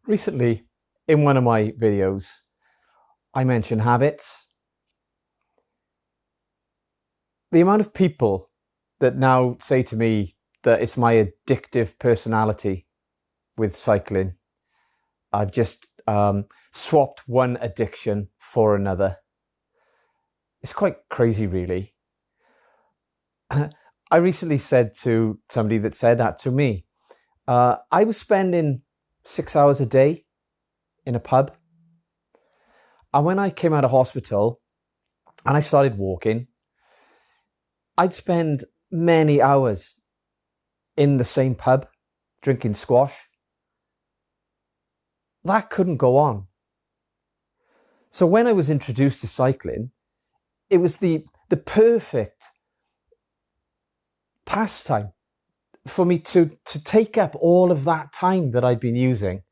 Recently, in one of my videos, I mentioned habits. The amount of people that now say to me that it's my addictive personality with cycling. I've just swapped one addiction for another. It's quite crazy, really. I recently said to somebody that said that to me, I was spending 6 hours a day in a pub. And when I came out of hospital and I started walking, I'd spend many hours in the same pub drinking squash. That couldn't go on. So when I was introduced to cycling, it was the perfect pastime for me to take up all of that time that I'd been using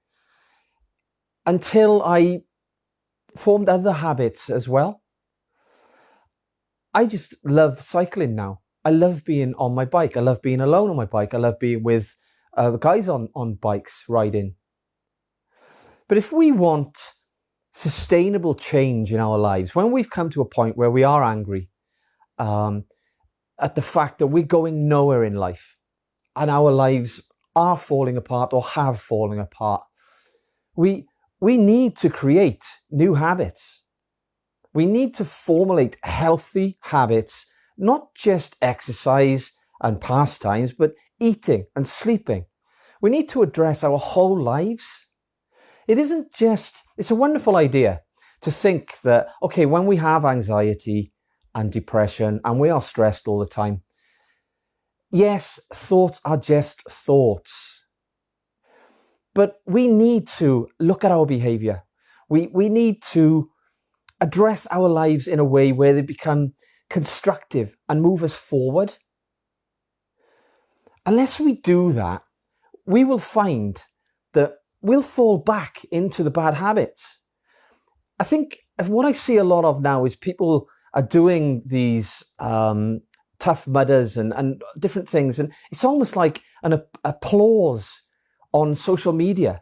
until I formed other habits as well. I just love cycling now. I love being on my bike. I love being alone on my bike. I love being with guys on bikes riding. But if we want sustainable change in our lives, when we've come to a point where we are angry at the fact that we're going nowhere in life and our lives are falling apart or have fallen apart, we need to create new habits. We need to formulate healthy habits, not just exercise and pastimes, but eating and sleeping. We need to address our whole lives. It's a wonderful idea to think that, okay, when we have anxiety and depression and we are stressed all the time, yes, thoughts are just thoughts. But we need to look at our behavior. We need to address our lives in a way where they become constructive and move us forward. Unless we do that, we will find that we'll fall back into the bad habits. I think what I see a lot of now is people are doing these Tough Mudders and different things, and it's almost like an applause on social media,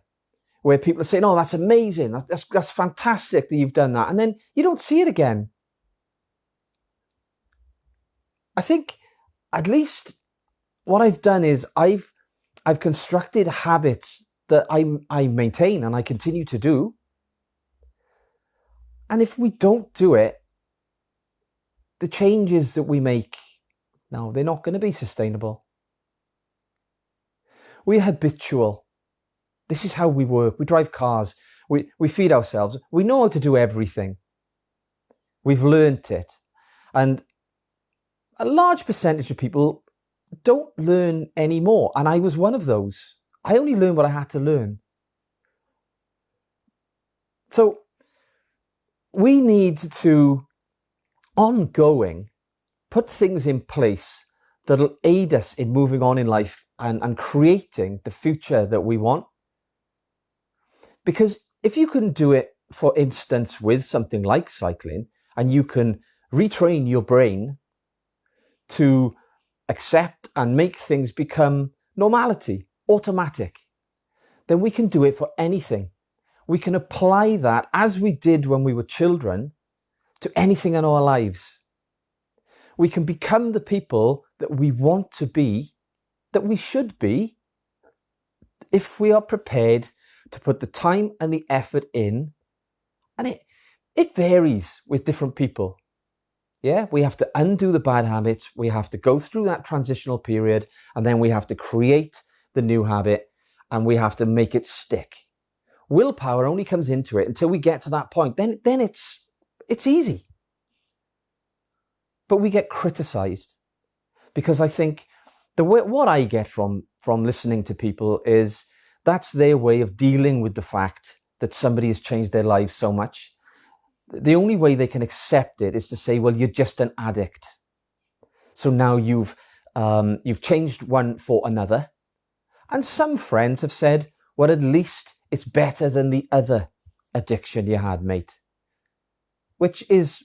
where people are saying, "Oh, that's amazing! That's fantastic that you've done that," and then you don't see it again. I think at least what I've done is I've constructed habits that I maintain and I continue to do. And if we don't do it, the changes that we make, no, they're not going to be sustainable. We're habitual. This is how we work. We drive cars. We feed ourselves. We know how to do everything. We've learnt it. And a large percentage of people don't learn anymore. And I was one of those. I only learned what I had to learn. So we need to ongoing put things in place that'll aid us in moving on in life and creating the future that we want. Because if you can do it, for instance, with something like cycling, and you can retrain your brain to accept and make things become normality, automatic, then we can do it for anything. We can apply that, as we did when we were children, to anything in our lives. We can become the people that we want to be, that we should be, if we are prepared to put the time and the effort in. And it varies with different people. Yeah, we have to undo the bad habits. We have to go through that transitional period, and then we have to create the new habit, and we have to make it stick. Willpower only comes into it until we get to that point. Then it's easy. But we get criticized because I think what I get from listening to people is that's their way of dealing with the fact that somebody has changed their life so much. The only way they can accept it is to say, well, you're just an addict. So now you've changed one for another. And some friends have said, well, at least it's better than the other addiction you had, mate. Which is,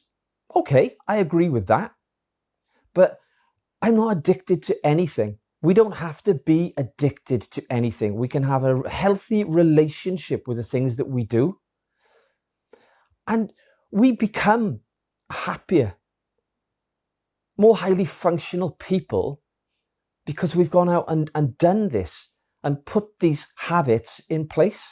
okay, I agree with that. But I'm not addicted to anything. We don't have to be addicted to anything. We can have a healthy relationship with the things that we do. And we become happier, more highly functional people because we've gone out and done this and put these habits in place.